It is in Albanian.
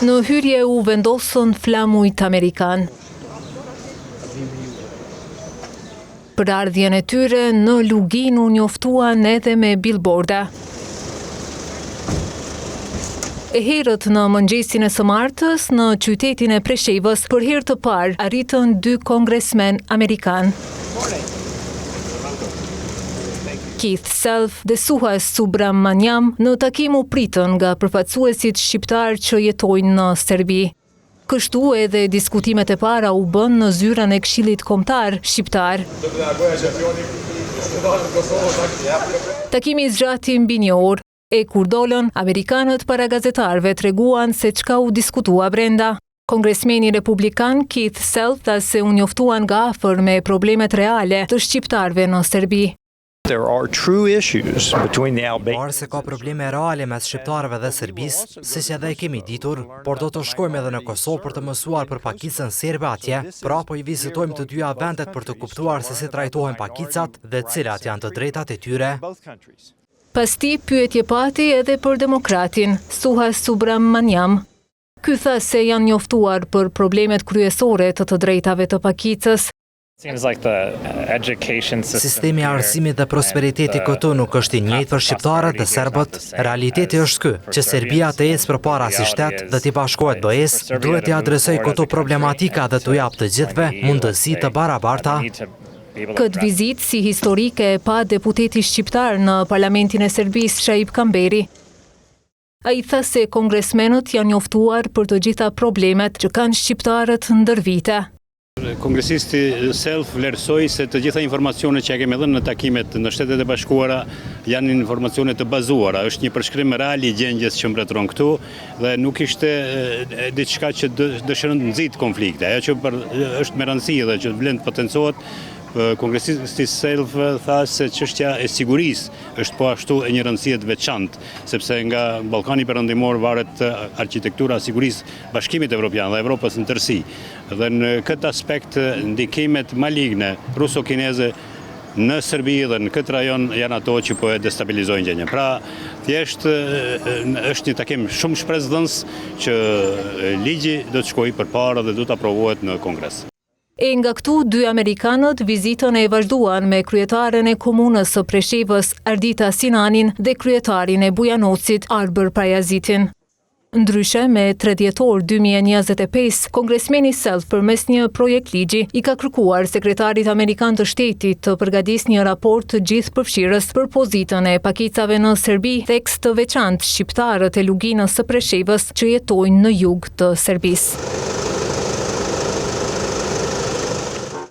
Në hyrje u vendosën flamujt amerikan. Për ardhjen e tyre në Lugin u njoftuan edhe me billboarda. E herët në mëngjesin e së martës në qytetin e Preshevës, për herë të parë arritën 2 kongresmen amerikan. Keith Self dhe Suhas Subramaniam në takim u pritën nga përfaqësuesit shqiptar që jetojnë në Serbi. Kështu edhe diskutimet e para u bën në zyrën e Këshillit Kombëtar Shqiptar. Takimi zgjati mbi 1 orë, e kur dolën, amerikanët para gazetarëve treguan se çka u diskutua brenda. Kongresmeni republikan Keith Self tha se u njoftuan nga afër me problemet reale të shqiptarëve në Serbi. Parë se ka probleme reale mes shqiptarëve dhe Serbisë, siç edhe e kemi ditur, por do të shkojmë edhe në Kosovë për të mësuar për pakicën serbe atje, pra po I vizitojmë të dyja vendet për të kuptuar se si trajtohen pakicat dhe cilat janë të drejtat e tyre. Pas tij pyetje pati edhe për demokratin Suhas Subramaniam. Ky tha se janë njoftuar për problemet kryesore të drejtave të pakicës. Sistemi I arsimit dhe prosperiteti këtu nuk është I njëjtë për shqiptarët dhe serbët. Realiteti është ky, që Serbia të ecë përpara si shtet dhe të bashkohet BE-s, duhet të adresoj këto problematika dhe të jap të gjithëve mundësi të barabarta. Këtë vizitë si historike e pa deputeti shqiptar në parlamentin e Serbisë Shaib Kamberi. Ai tha se kongresmenët janë njoftuar për të gjitha problemet që kanë shqiptarët ndër vite. Kongresisti Self vlerësoi se të gjitha informacionet që kemi dhënë në takimet në Shtetet e Bashkuara janë informacione të bazuara. Është një përshkrim real I gjendjes që mbretëron këtu dhe nuk ishte diçka që dëshiron të nxit konflikte. Ajo që është me rëndësi dhe që vlen të potencohet. Kongresisti Self tha se çështja e sigurisë është po ashtu e një rëndësie të veçantë, sepse nga Ballkani Perëndimor varet arkitektura e sigurisë Bashkimit Evropian dhe Evropës në tërësi. Dhe në këtë aspekt ndikimet maligne ruso-kineze në Serbi dhe në këtë rajon janë ato që po e destabilizojnë gjendjen. Pra, thjesht është një takim shumë shpresdhënës që ligji do të shkojë përpara dhe do të aprovohet në Kongres. E nga këtu, 2 amerikanët vizitën e vazhduan me kryetaren e komunës së Preshevës, Ardita Sinanin, dhe kryetarin e Bujanocit, Arber Pajazitin. Ndryshe, me 3 dhjetor 2025, kongresmeni Self përmes një projekt ligji I ka kërkuar sekretarit amerikan të shtetit të përgatisë një raport të gjithëpërfshirës për pozitën e pakicave në Serbi, tekst të veçantë shqiptarët e Luginës së Preshevës që jetojnë në jug të Serbisë.